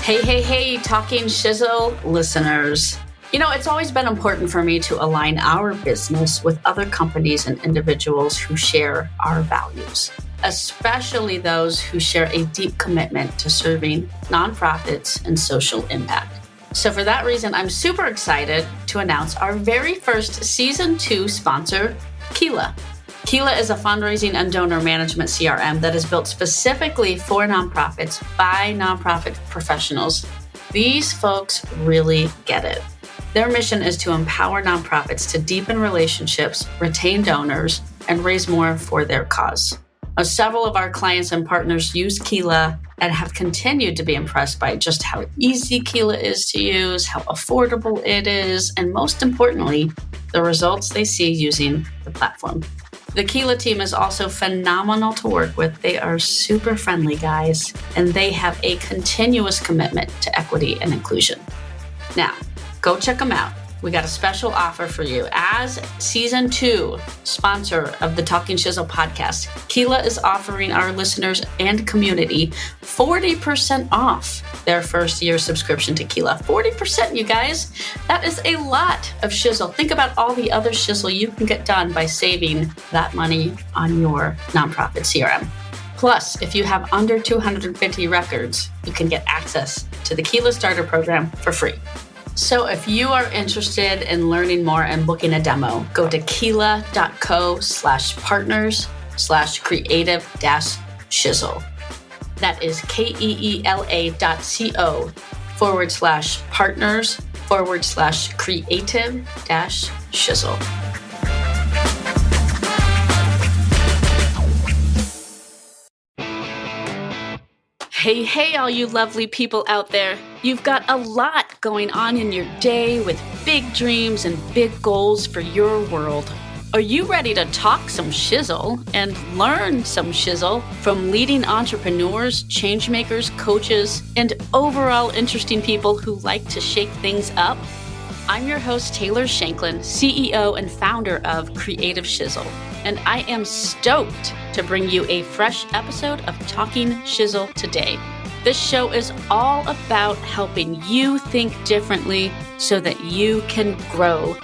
Hey, Talking Shizzle listeners. You know, it's always been important for me to align our business with other companies and individuals who share our values, especially those who share a deep commitment to serving nonprofits and social impact. So for that reason, I'm super excited to announce our very first Season 2 sponsor, Keela. Keela is a fundraising and donor management CRM that is built specifically for nonprofits by nonprofit professionals. These folks really get it. Their mission is to empower nonprofits to deepen relationships, retain donors, and raise more for their cause. Several of our clients and partners use Keela and have continued to be impressed by just how easy Keela is to use, how affordable it is, and most importantly, the results they see using the platform. The Keela team is also phenomenal to work with. They are super friendly guys, and they have a continuous commitment to equity and inclusion. Now, go check them out. We got a special offer for you. As Season 2 sponsor of the Talking Shizzle podcast, Keela is offering our listeners and community 40% off their first year subscription to Keela. 40%, you guys. That is a lot of shizzle. Think about all the other shizzle you can get done by saving that money on your nonprofit CRM. Plus, if you have under 250 records, you can get access to the Keela Starter Program for free. So if you are interested in learning more and booking a demo, go to keela.co/partners/creative-shizzle. That is keela.co/partners/creative-shizzle. Hey, all you lovely people out there. You've got a lot going on in your day with big dreams and big goals for your world. Are you ready to talk some shizzle and learn some shizzle from leading entrepreneurs, changemakers, coaches, and overall interesting people who like to shake things up? I'm your host, Taylor Shanklin, CEO and founder of Creative Shizzle, and I am stoked to bring you a fresh episode of Talking Shizzle today. This show is all about helping you think differently so that you can grow.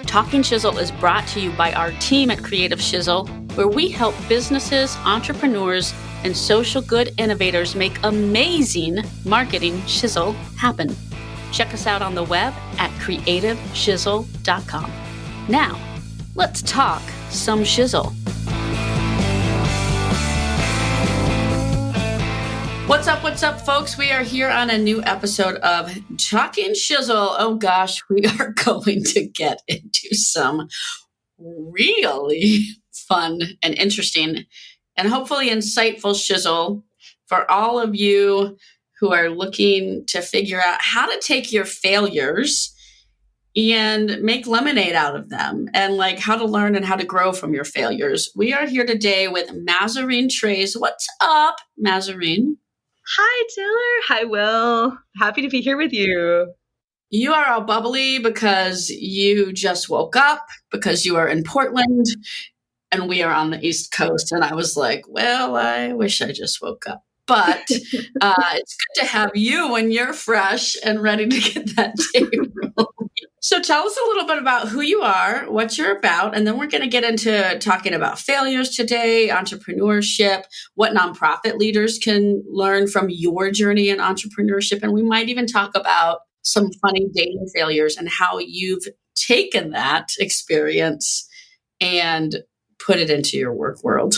Talking Shizzle is brought to you by our team at Creative Shizzle, where we help businesses, entrepreneurs, and social good innovators make amazing marketing shizzle happen. Check us out on the web at creativeshizzle.com. Now, let's talk some shizzle. What's up, folks? We are here on a new episode of Talking Shizzle. Oh gosh, we are going to get into some really fun and interesting and hopefully insightful shizzle for all of you who are looking to figure out how to take your failures and make lemonade out of them, and like how to learn and how to grow from your failures. We are here today with Mazarine Treyz. What's up, Mazarine? Hi, Taylor. Hi, Will. Happy to be here with you. You are all bubbly because you just woke up, because you are in Portland and we are on the East Coast. And I was like, well, I wish I just woke up. But it's good to have you when you're fresh and ready to get that day rolling. So tell us a little bit about who you are, what you're about, and then we're going to get into talking about failures today, entrepreneurship, what nonprofit leaders can learn from your journey in entrepreneurship. And we might even talk about some funny dating failures and how you've taken that experience and put it into your work world.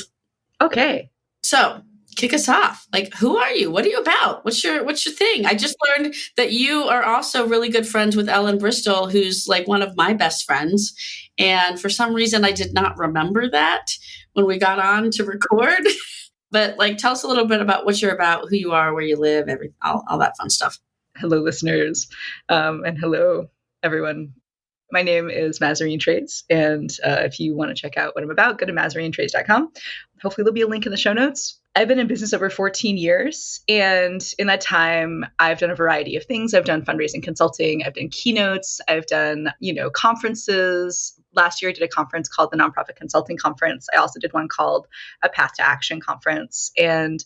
Okay. So kick us off. Like, who are you? What are you about? What's your thing? I just learned that you are also really good friends with Ellen Bristol, who's like one of my best friends. And for some reason, I did not remember that when we got on to record. But like, tell us a little bit about what you're about, who you are, where you live, all that fun stuff. Hello, listeners. And hello, everyone. My name is Mazarine Treyz. And if you want to check out what I'm about, go to mazarinetreyz.com. Hopefully there'll be a link in the show notes. I've been in business over 14 years. And in that time, I've done a variety of things. I've done fundraising consulting. I've done keynotes. I've done, conferences. Last year, I did a conference called the Nonprofit Consulting Conference. I also did one called a Path to Action Conference. And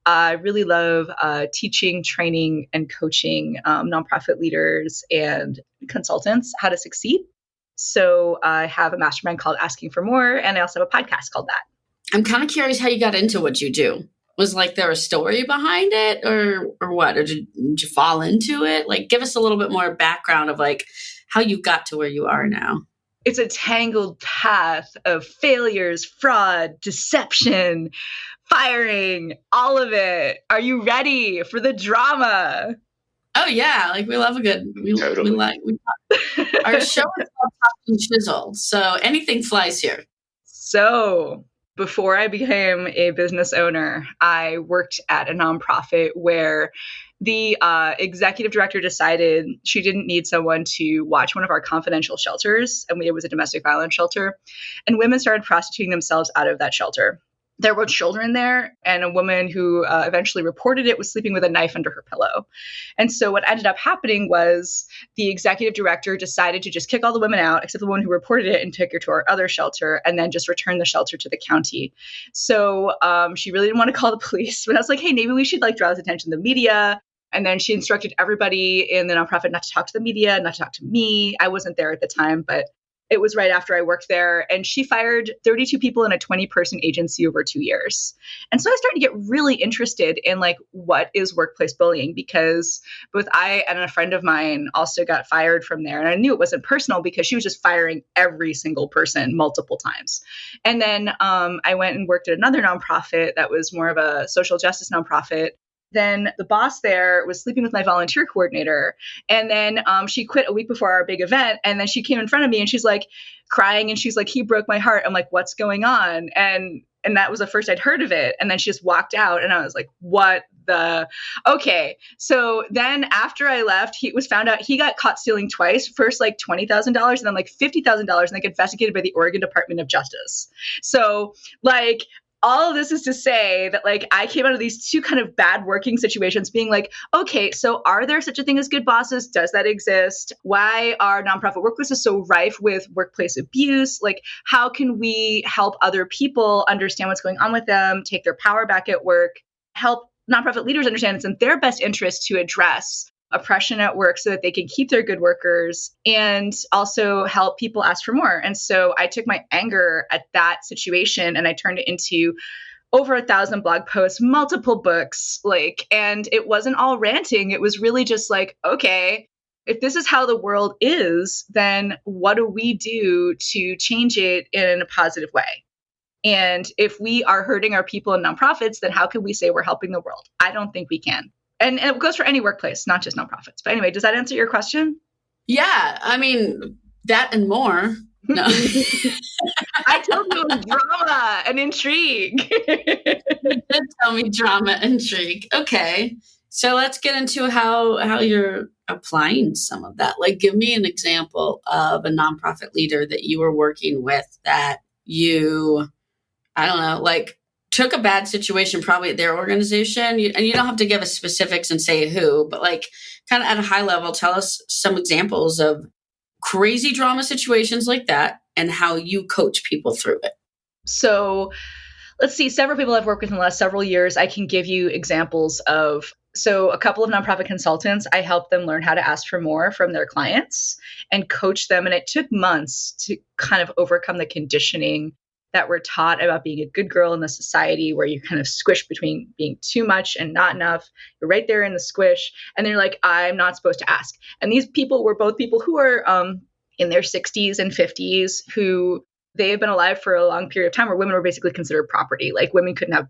I really love teaching, training, and coaching nonprofit leaders and consultants how to succeed. So I have a mastermind called Asking for More, and I also have a podcast called that. I'm kind of curious how you got into what you do. Was like there a story behind it or what? Or did you fall into it? Like give us a little bit more background of like how you got to where you are now. It's a tangled path of failures, fraud, deception, firing, all of it. Are you ready for the drama? Oh yeah, like we love a good. Totally. Our show is called Talking Shizzle, so anything flies here. So before I became a business owner, I worked at a nonprofit where the executive director decided she didn't need someone to watch one of our confidential shelters, and it was a domestic violence shelter, and women started prostituting themselves out of that shelter. There were children there, and a woman who eventually reported it was sleeping with a knife under her pillow. And so what ended up happening was the executive director decided to just kick all the women out, except the woman who reported it, and take her to our other shelter, and then just return the shelter to the county. So she really didn't want to call the police. But I was like, hey, maybe we should like draw this attention to the media. And then she instructed everybody in the nonprofit not to talk to the media, not to talk to me. I wasn't there at the time, but it was right after I worked there. And she fired 32 people in a 20-person agency over 2 years. And so I started to get really interested in like, what is workplace bullying? Because both I and a friend of mine also got fired from there. And I knew it wasn't personal because she was just firing every single person multiple times. And then I went and worked at another nonprofit that was more of a social justice nonprofit. Then the boss there was sleeping with my volunteer coordinator. And then she quit a week before our big event. And then she came in front of me and she's like crying. And she's like, he broke my heart. I'm like, what's going on? And that was the first I'd heard of it. And then she just walked out. And I was like, what the? Okay. So then after I left, he was found out he got caught stealing twice. First, like $20,000 and then like $50,000. And like investigated by the Oregon Department of Justice. So like, all of this is to say that like I came out of these two kind of bad working situations being like, okay, so are there such a thing as good bosses? Does that exist? Why are nonprofit workplaces so rife with workplace abuse? Like, how can we help other people understand what's going on with them, take their power back at work, help nonprofit leaders understand it's in their best interest to address oppression at work so that they can keep their good workers and also help people ask for more. And so I took my anger at that situation and I turned it into over 1,000 blog posts, multiple books, like, and it wasn't all ranting. It was really just like, okay, if this is how the world is, then what do we do to change it in a positive way? And if we are hurting our people in nonprofits, then how can we say we're helping the world? I don't think we can. And it goes for any workplace, not just nonprofits. But anyway, does that answer your question? Yeah, I mean, that and more. No. I told you it was drama and intrigue. You did tell me drama and intrigue. Okay. So let's get into how you're applying some of that. Like, give me an example of a nonprofit leader that you were working with that you, I don't know, like, took a bad situation probably at their organization, and you don't have to give us specifics and say who, but like kind of at a high level, tell us some examples of crazy drama situations like that and how you coach people through it. So let's see, several people I've worked with in the last several years, I can give you examples of. So a couple of nonprofit consultants, I helped them learn how to ask for more from their clients and coach them. And it took months to kind of overcome the conditioning that we're taught about being a good girl in the society where you kind of squish between being too much and not enough. You're right there in the squish. And they're like, I'm not supposed to ask. And these people were both people who are in their 60s and 50s who they have been alive for a long period of time where women were basically considered property. Like women couldn't have,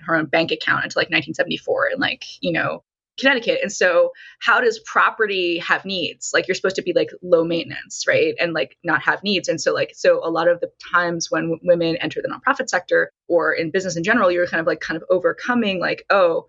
her own bank account until like 1974 in Connecticut. And so how does property have needs? Like you're supposed to be like low maintenance, right? And like not have needs. And so a lot of the times when women enter the nonprofit sector or in business in general, you're kind of overcoming like, oh,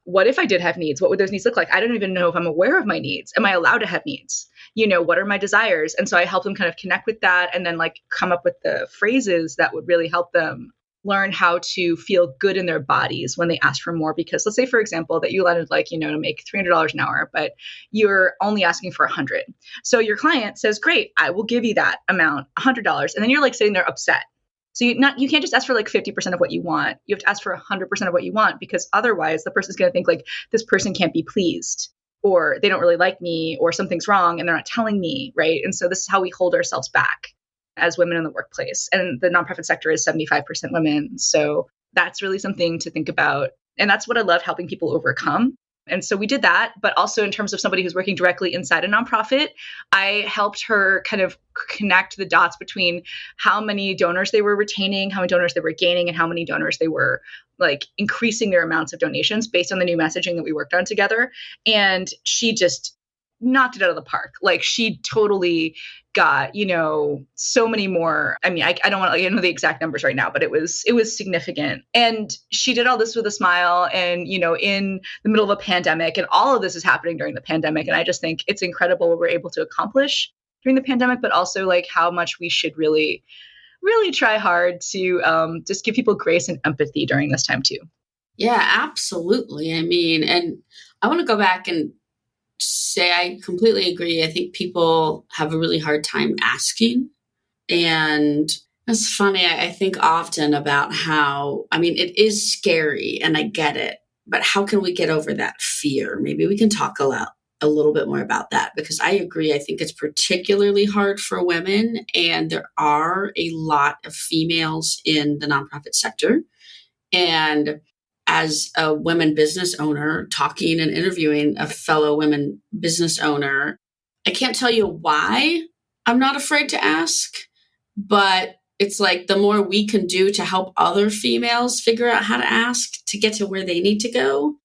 what if I did have needs? What would those needs look like? I don't even know if I'm aware of my needs. Am I allowed to have needs? What are my desires? And so I help them kind of connect with that and then like come up with the phrases that would really help them learn how to feel good in their bodies when they ask for more. Because let's say, for example, that you wanted to make $300 an hour, but you're only asking for $100. So your client says, great, I will give you that amount, $100. And then you're like sitting there upset. So you can't just ask for like 50% of what you want. You have to ask for 100% of what you want, because otherwise the person's going to think like this person can't be pleased, or they don't really like me, or something's wrong and they're not telling me, right? And so this is how we hold ourselves back as women in the workplace. And the nonprofit sector is 75% women. So that's really something to think about. And that's what I love helping people overcome. And so we did that. But also in terms of somebody who's working directly inside a nonprofit, I helped her kind of connect the dots between how many donors they were retaining, how many donors they were gaining, and how many donors they were like increasing their amounts of donations based on the new messaging that we worked on together. And she just knocked it out of the park. Like she totally got, so many more. I mean, I don't want to know the exact numbers right now, but it was significant. And she did all this with a smile and, in the middle of a pandemic, and all of this is happening during the pandemic. And I just think it's incredible what we're able to accomplish during the pandemic, but also like how much we should really, really try hard to just give people grace and empathy during this time too. Yeah, absolutely. I mean, and I want to go back and say I completely agree. I think people have a really hard time asking. And it's funny. I think often about how, I mean, it is scary and I get it, but how can we get over that fear? Maybe we can talk a little bit more about that, because I agree. I think it's particularly hard for women, and there are a lot of females in the nonprofit sector. And as a women business owner, talking and interviewing a fellow women business owner, I can't tell you why I'm not afraid to ask, but it's like the more we can do to help other females figure out how to ask to get to where they need to go,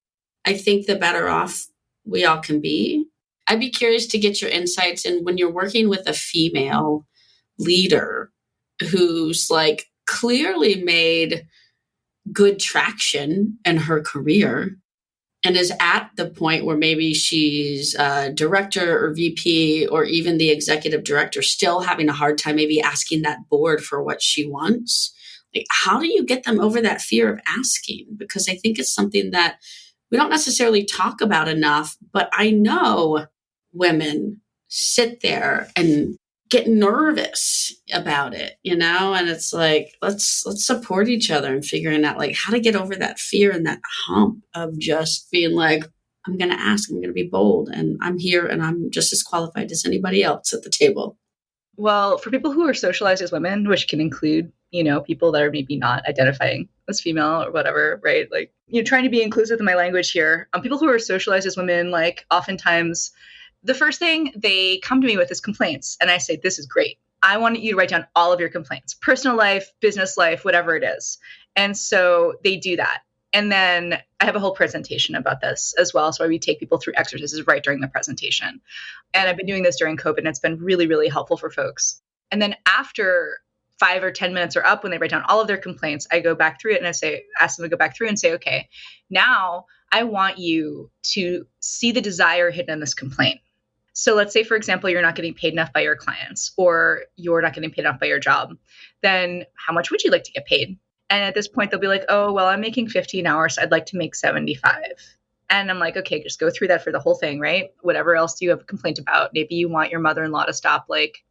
I think the better off we all can be. I'd be curious to get your insights in when you're working with a female leader who's like clearly made good traction in her career and is at the point where maybe she's a director or VP or even the executive director, still having a hard time maybe asking that board for what she wants. Like, how do you get them over that fear of asking? Because I think it's something that we don't necessarily talk about enough, but I know women sit there and get nervous about it, and it's like, let's support each other in figuring out like how to get over that fear and that hump of just being like, I'm going to ask, I'm going to be bold, and I'm here and I'm just as qualified as anybody else at the table. Well, for people who are socialized as women, which can include, people that are maybe not identifying as female or whatever, right? Like, trying to be inclusive in my language here. People who are socialized as women, like oftentimes the first thing they come to me with is complaints. And I say, this is great. I want you to write down all of your complaints, personal life, business life, whatever it is. And so they do that. And then I have a whole presentation about this as well. So we take people through exercises right during the presentation. And I've been doing this during COVID, and it's been really, really helpful for folks. And then after 5 or 10 minutes are up, when they write down all of their complaints, I go back through it and ask them to go back through and say, okay, now I want you to see the desire hidden in this complaint. So let's say, for example, you're not getting paid enough by your clients, or you're not getting paid enough by your job. Then how much would you like to get paid? And at this point, they'll be like, oh, well, I'm making 15 hours. So I'd like to make 75. And I'm like, okay, just go through that for the whole thing, right? Whatever else do you have a complaint about? Maybe you want your mother-in-law to stop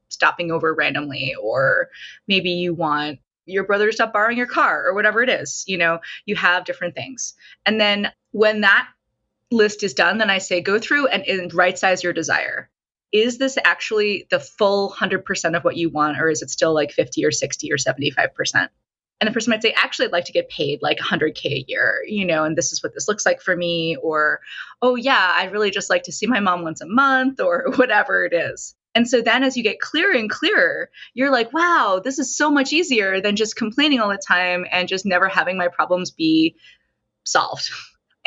stopping over randomly, or maybe you want your brother to stop borrowing your car, or whatever it is. You have different things. And then when that list is done, then I say, go through and right size your desire. Is this actually the full 100% of what you want, or is it still like 50 or 60 or 75%? And the person might say, actually, I'd like to get paid like 100K a year, and this is what this looks like for me. Or, oh yeah, I'd really just like to see my mom once a month, or whatever it is. And so then as you get clearer and clearer, you're like, wow, this is so much easier than just complaining all the time and just never having my problems be solved.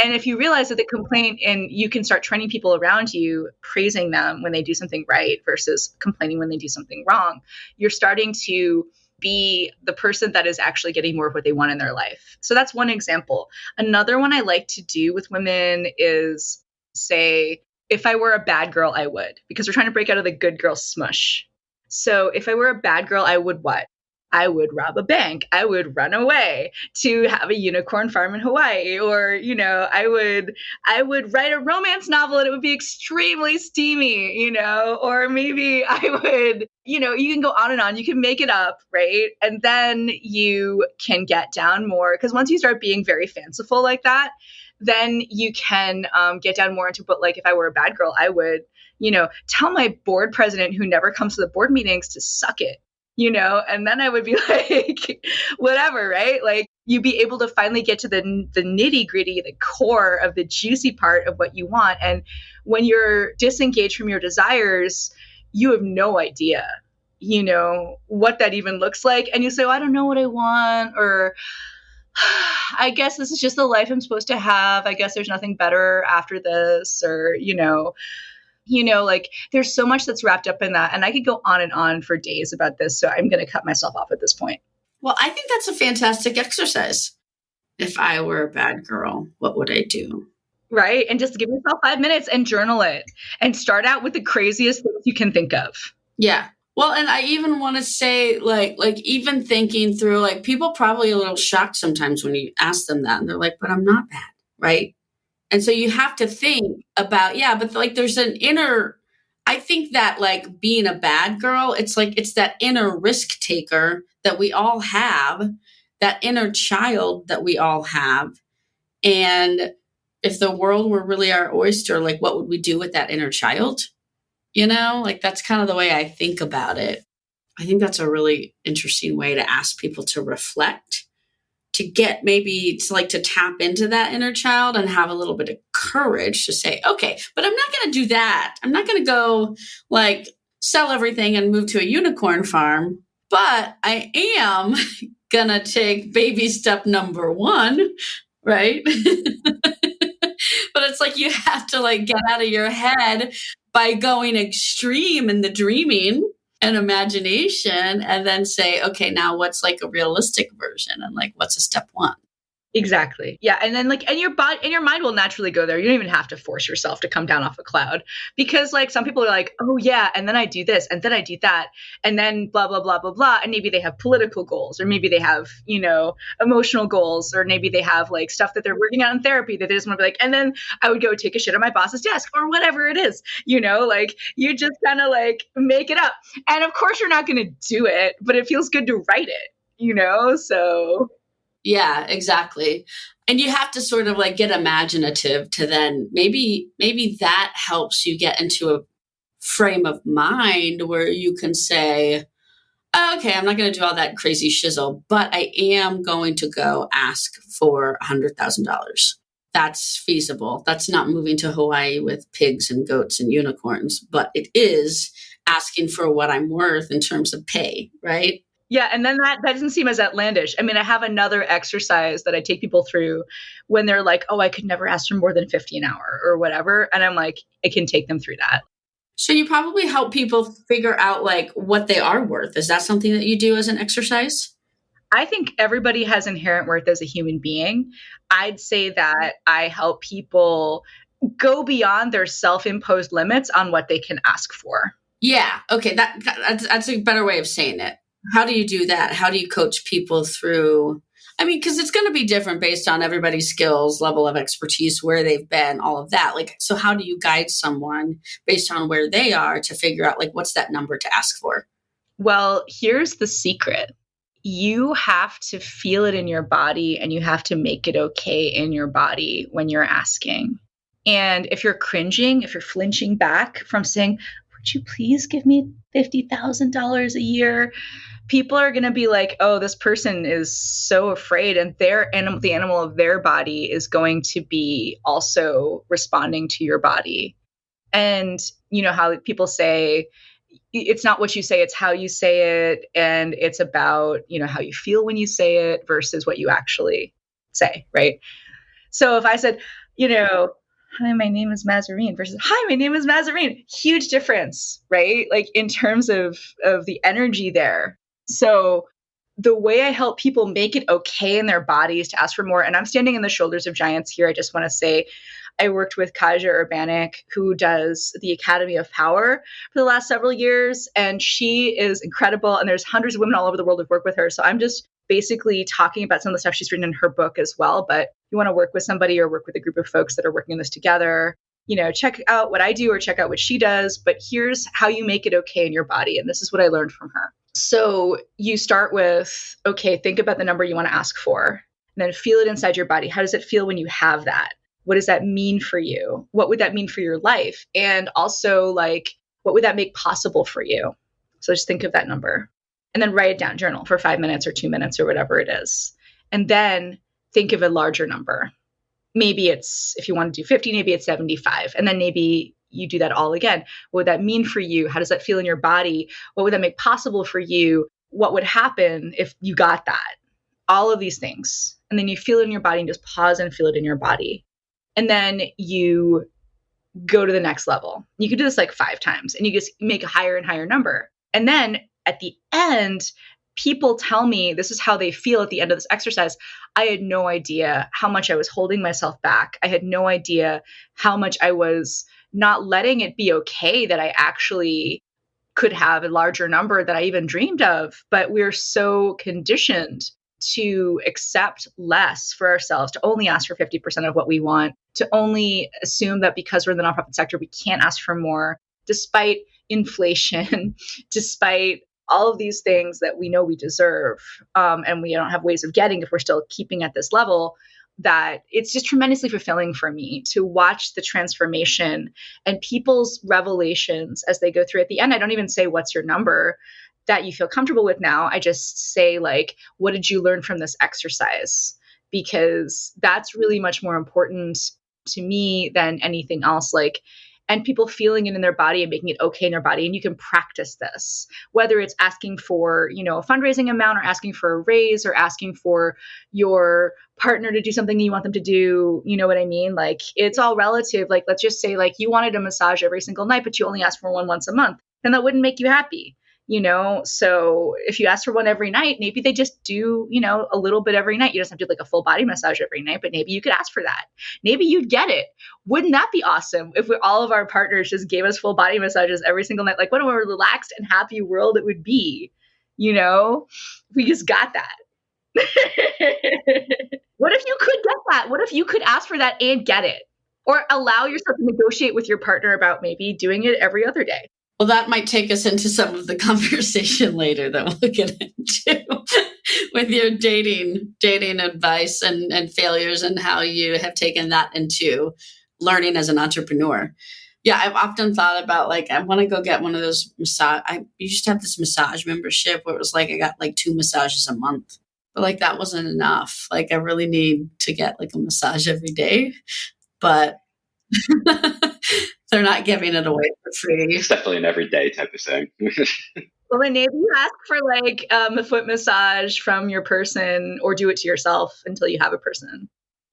And if you realize that the complaint, and you can start training people around you, praising them when they do something right versus complaining when they do something wrong, you're starting to be the person that is actually getting more of what they want in their life. So that's one example. Another one I like to do with women is say, if I were a bad girl, I would, because we're trying to break out of the good girl smush. So if I were a bad girl, I would what? I would rob a bank. I would run away to have a unicorn farm in Hawaii. Or, I would write a romance novel and it would be extremely steamy, or maybe I would, you can go on and on. You can make it up, right? And then you can get down more. Because once you start being very fanciful like that, then you can get down more into, but like if I were a bad girl, I would, tell my board president who never comes to the board meetings to suck it, and then I would be like, whatever, right? Like you'd be able to finally get to the nitty gritty, the core of the juicy part of what you want. And when you're disengaged from your desires, you have no idea, what that even looks like. And you say, I don't know what I want, or I guess this is just the life I'm supposed to have. I guess there's nothing better after this, or, like there's so much that's wrapped up in that. And I could go on and on for days about this. So I'm going to cut myself off at this point. Well, I think that's a fantastic exercise. If I were a bad girl, what would I do? Right. And just give yourself 5 minutes and journal it and start out with the craziest things you can think of. Yeah. Well, and I even want to say, like even thinking through, like people probably a little shocked sometimes when you ask them that, and they're like, "But I'm not bad, right?" And so you have to think about, but like there's an inner. I think that like being a bad girl, it's that inner risk taker that we all have, that inner child that we all have, and if the world were really our oyster, like what would we do with that inner child? Like that's kind of the way I think about it. I think that's a really interesting way to ask people to reflect, to get maybe to tap into that inner child and have a little bit of courage to say, okay, but I'm not going to do that. I'm not going to go like sell everything and move to a unicorn farm, but I am going to take baby step number 1, right? But it's like you have to like get out of your head by going extreme in the dreaming and imagination, and then say, okay, now what's like a realistic version, and like what's a step 1? Exactly. Yeah. And then and your body and your mind will naturally go there. You don't even have to force yourself to come down off a cloud, because like some people are like, oh yeah, and then I do this, and then I do that, and then blah, blah, blah, blah, blah. And maybe they have political goals, or maybe they have, emotional goals, or maybe they have like stuff that they're working out in therapy that they just want to be like, and then I would go take a shit at my boss's desk, or whatever it is, like you just kind of like make it up. And of course you're not going to do it, but it feels good to write it, so. Yeah, exactly. And you have to sort of like get imaginative to then maybe that helps you get into a frame of mind where you can say, oh, okay, I'm not going to do all that crazy shizzle, but I am going to go ask for $100,000. That's feasible. That's not moving to Hawaii with pigs and goats and unicorns, but it is asking for what I'm worth in terms of pay, right? Yeah. And then that doesn't seem as outlandish. I mean, I have another exercise that I take people through when they're like, oh, I could never ask for more than 50 an hour or whatever. And I'm like, I can take them through that. So you probably help people figure out like what they are worth. Is that something that you do as an exercise? I think everybody has inherent worth as a human being. I'd say that I help people go beyond their self-imposed limits on what they can ask for. Yeah. Okay. That's a better way of saying it. How do you do that? How do you coach people through? I mean, because it's going to be different based on everybody's skills, level of expertise, where they've been, all of that. Like, so how do you guide someone based on where they are to figure out like, what's that number to ask for? Well, here's the secret. You have to feel it in your body, and you have to make it okay in your body when you're asking. And if you're cringing, if you're flinching back from saying, would you please give me $50,000 a year? People are going to be like, oh, this person is so afraid, and the animal of their body is going to be also responding to your body. And you know how people say, it's not what you say, it's how you say it. And it's about, how you feel when you say it versus what you actually say, right? So if I said, hi, my name is Mazarine versus, hi, my name is Mazarine, huge difference, right? Like in terms of the energy there. So the way I help people make it okay in their bodies to ask for more, and I'm standing in the shoulders of giants here. I just want to say, I worked with Kaja Urbanik, who does the Academy of Power for the last several years. And she is incredible. And there's hundreds of women all over the world who've worked with her. So I'm just basically talking about some of the stuff she's written in her book as well. But if you want to work with somebody or work with a group of folks that are working on this together, check out what I do or check out what she does. But here's how you make it okay in your body. And this is what I learned from her. So you start with, okay, think about the number you want to ask for, and then feel it inside your body. How does it feel when you have that? What does that mean for you? What would that mean for your life? And also, what would that make possible for you? So just think of that number and then write it down, journal for 5 minutes or 2 minutes or whatever it is. And then think of a larger number. Maybe it's, if you want to do 50, maybe it's 75. And then maybe you do that all again. What would that mean for you? How does that feel in your body? What would that make possible for you? What would happen if you got that? All of these things. And then you feel it in your body and just pause and feel it in your body. And then you go to the next level. You could do this 5 times and you just make a higher and higher number. And then at the end, people tell me this is how they feel at the end of this exercise. I had no idea how much I was holding myself back. I had no idea how much I was not letting it be okay that I actually could have a larger number that I even dreamed of. But we're so conditioned to accept less for ourselves, to only ask for 50% of what we want, to only assume that because we're in the nonprofit sector, we can't ask for more, despite inflation, despite all of these things that we know we deserve, and we don't have ways of getting if we're still keeping at this level. That it's just tremendously fulfilling for me to watch the transformation and people's revelations as they go through. At the end, I don't even say, what's your number that you feel comfortable with now? I just say, what did you learn from this exercise? Because that's really much more important to me than anything else. And people feeling it in their body and making it okay in their body. And you can practice this, whether it's asking for, a fundraising amount or asking for a raise or asking for your partner to do something you want them to do. You know what I mean? It's all relative. Let's just say you wanted a massage every single night, but you only asked for one once a month. Then that wouldn't make you happy. So if you ask for one every night, maybe they just do, a little bit every night. You just have to do a full body massage every night, but maybe you could ask for that. Maybe you'd get it. Wouldn't that be awesome if all of our partners just gave us full body massages every single night? What a more relaxed and happy world it would be, if we just got that. What if you could get that? What if you could ask for that and get it? Or allow yourself to negotiate with your partner about maybe doing it every other day? Well, that might take us into some of the conversation later that we'll get into with your dating advice and failures and how you have taken that into learning as an entrepreneur. Yeah, I've often thought about I want to go get one of those massage. I used to have this massage membership where it was I got 2 massages a month, but that wasn't enough. I really need to get a massage every day, but they're not giving it away for free. It's definitely an everyday type of thing. Well, then maybe you ask for a foot massage from your person, or do it to yourself until you have a person.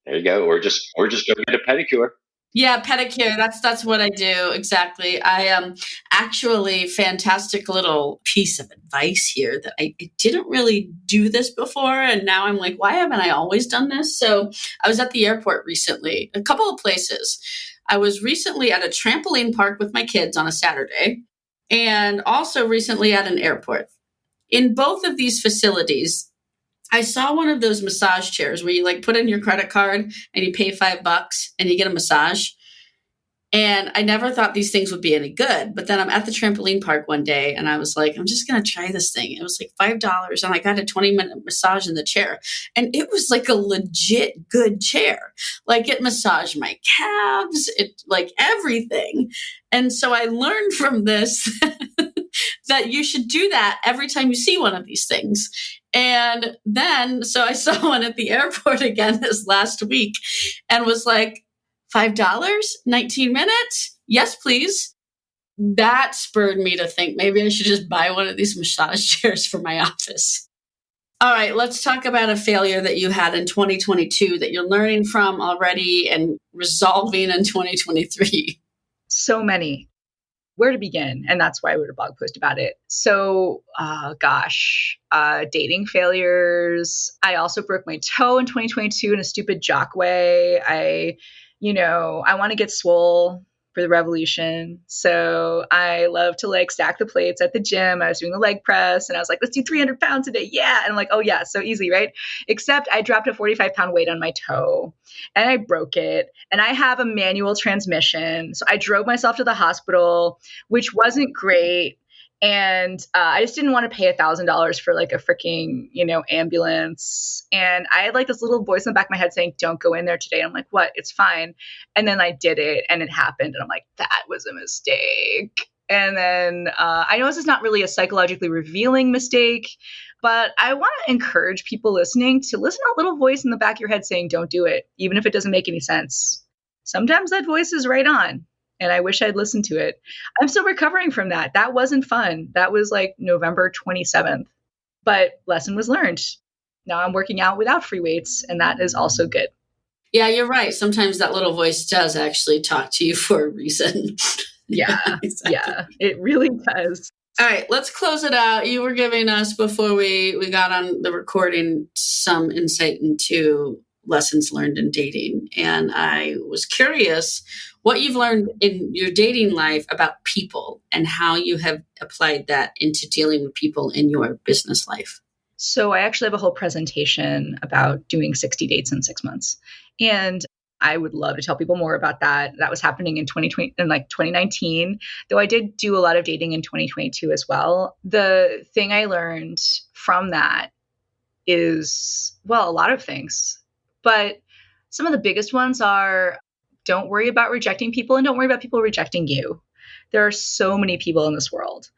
There you go. Or just go get a pedicure. Yeah, pedicure. That's what I do. Exactly. I actually fantastic little piece of advice here that I didn't really do this before. And now I'm why haven't I always done this? So I was at the airport recently, a couple of places. I was recently at a trampoline park with my kids on a Saturday, and also recently at an airport. In both of these facilities, I saw one of those massage chairs where you put in your credit card and you pay $5 and you get a massage. And I never thought these things would be any good. But then I'm at the trampoline park one day and I was I'm just going to try this thing. It was $5 and I got a 20-minute massage in the chair. And it was a legit good chair. It massaged my calves, it everything. And so I learned from this that you should do that every time you see one of these things. And then, so I saw one at the airport again this last week and was $5, 19 minutes? Yes, please. That spurred me to think maybe I should just buy one of these massage chairs for my office. All right, let's talk about a failure that you had in 2022 that you're learning from already and resolving in 2023. So many. where to begin. And that's why I wrote a blog post about it. So, dating failures. I also broke my toe in 2022 in a stupid jock way. I want to get swole for the revolution. So I love to like stack the plates at the gym. I was doing the leg press and I was like, let's do 300 pounds a day. Yeah. And I'm like, oh yeah, so easy, right? Except I dropped a 45-pound weight on my toe and I broke it. And I have a manual transmission. So I drove myself to the hospital, which wasn't great. And I just didn't want to pay $1,000 for like a freaking, ambulance. And I had like this little voice in the back of my head saying, don't go in there today. And I'm like, what? It's fine. And then I did it and it happened. And I'm like, that was a mistake. And then I know this is not really a psychologically revealing mistake, but I want to encourage people listening to listen to that little voice in the back of your head saying, don't do it, even if it doesn't make any sense. Sometimes that voice is right on. And I wish I'd listened to it. I'm still recovering from that. That wasn't fun. That was like November 27th. But lesson was learned. Now I'm working out without free weights, and that is also good. Yeah, you're right. Sometimes that little voice does actually talk to you for a reason. Yeah, exactly. Yeah, it really does. All right, let's close it out. You were giving us, before we got on the recording, some insight into lessons learned in dating. And I was curious what you've learned in your dating life about people and how you have applied that into dealing with people in your business life. So I actually have a whole presentation about doing 60 dates in 6 months. And I would love to tell people more about that. That was happening in 2019, though I did do a lot of dating in 2022 as well. The thing I learned from that is, well, a lot of things. But some of the biggest ones are, don't worry about rejecting people and don't worry about people rejecting you. There are so many people in this world.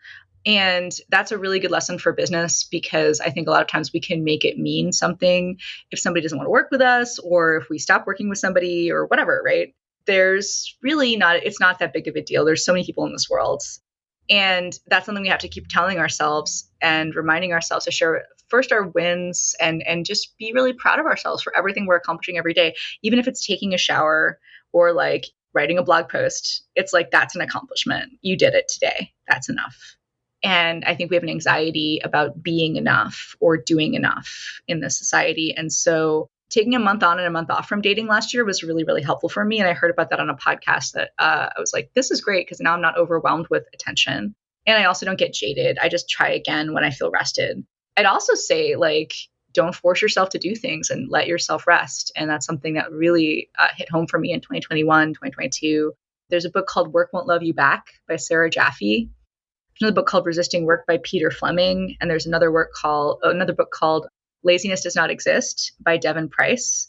And that's a really good lesson for business, because I think a lot of times we can make it mean something if somebody doesn't want to work with us, or if we stop working with somebody or whatever, right? There's really it's not that big of a deal. There's so many people in this world. And that's something we have to keep telling ourselves and reminding ourselves to share first our wins and just be really proud of ourselves for everything we're accomplishing every day. Even if it's taking a shower or like writing a blog post, it's like, that's an accomplishment. You did it today. That's enough. And I think we have an anxiety about being enough or doing enough in this society. And so taking a month on and a month off from dating last year was really, really helpful for me. And I heard about that on a podcast that I was like, this is great, because now I'm not overwhelmed with attention. And I also don't get jaded. I just try again when I feel rested. I'd also say, like, don't force yourself to do things and let yourself rest. And that's something that really hit home for me in 2021, 2022. There's a book called Work Won't Love You Back by Sarah Jaffe. There's another book called Resisting Work by Peter Fleming. And there's another book called Laziness Does Not Exist by Devin Price.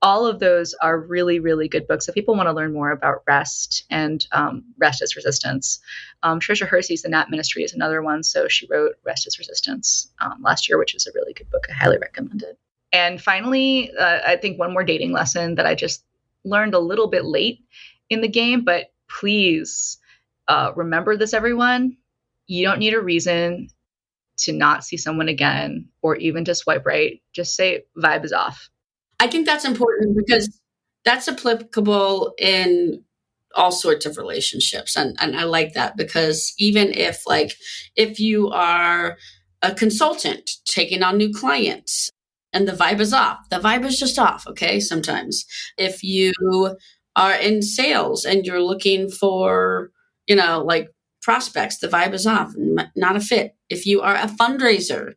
All of those are really, really good books. If people want to learn more about rest and rest as resistance. Tricia Hersey's The Nap Ministry is another one. So she wrote Rest as Resistance last year, which is a really good book. I highly recommend it. And finally, I think one more dating lesson that I just learned a little bit late in the game, but please remember this, everyone. You don't need a reason to not see someone again or even to swipe right. Just say vibe is off. I think that's important because that's applicable in all sorts of relationships. And I like that, because even if you are a consultant taking on new clients and the vibe is off, the vibe is just off. Okay. Sometimes if you are in sales and you're looking for, prospects, the vibe is off, not a fit. If you are a fundraiser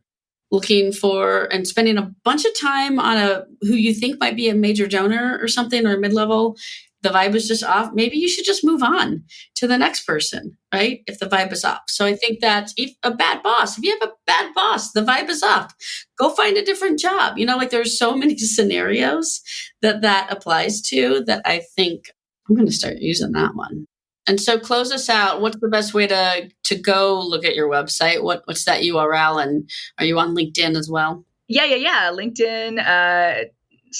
looking for and spending a bunch of time on who you think might be a major donor or something, or mid-level, the vibe is just off. Maybe you should just move on to the next person, right? If the vibe is off. So I think that if a bad boss, if you have a bad boss, the vibe is off, go find a different job. There's so many scenarios that applies to, that I think I'm going to start using that one. And so close us out. What's the best way to go look at your website? What's that URL? And are you on LinkedIn as well? Yeah. LinkedIn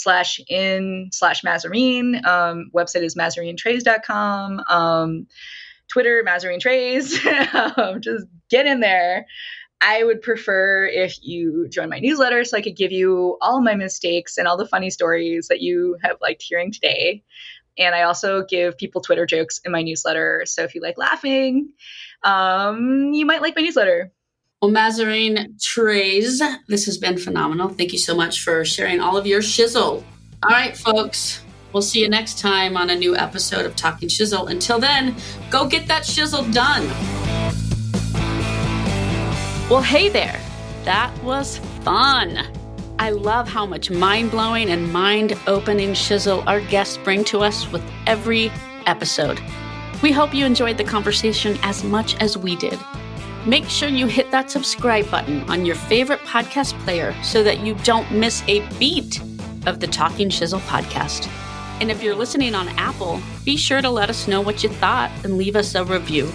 /in/Mazarine. Website is MazarineTreyz.com. Twitter, Mazarine Treyz. Just get in there. I would prefer if you join my newsletter so I could give you all my mistakes and all the funny stories that you have liked hearing today. And I also give people Twitter jokes in my newsletter. So if you like laughing, you might like my newsletter. Well, Mazarine Treyz, this has been phenomenal. Thank you so much for sharing all of your shizzle. All right, folks, we'll see you next time on a new episode of Talking Shizzle. Until then, go get that shizzle done. Well, hey there. That was fun. I love how much mind-blowing and mind-opening shizzle our guests bring to us with every episode. We hope you enjoyed the conversation as much as we did. Make sure you hit that subscribe button on your favorite podcast player so that you don't miss a beat of the Talking Shizzle podcast. And if you're listening on Apple, be sure to let us know what you thought and leave us a review.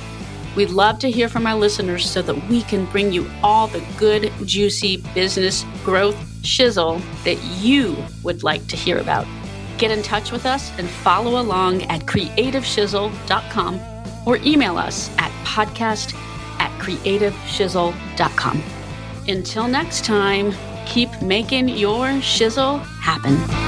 We'd love to hear from our listeners so that we can bring you all the good, juicy business growth shizzle that you would like to hear about. Get in touch with us and follow along at creativeshizzle.com or email us at podcast@creativeshizzle.com. Until next time, keep making your shizzle happen.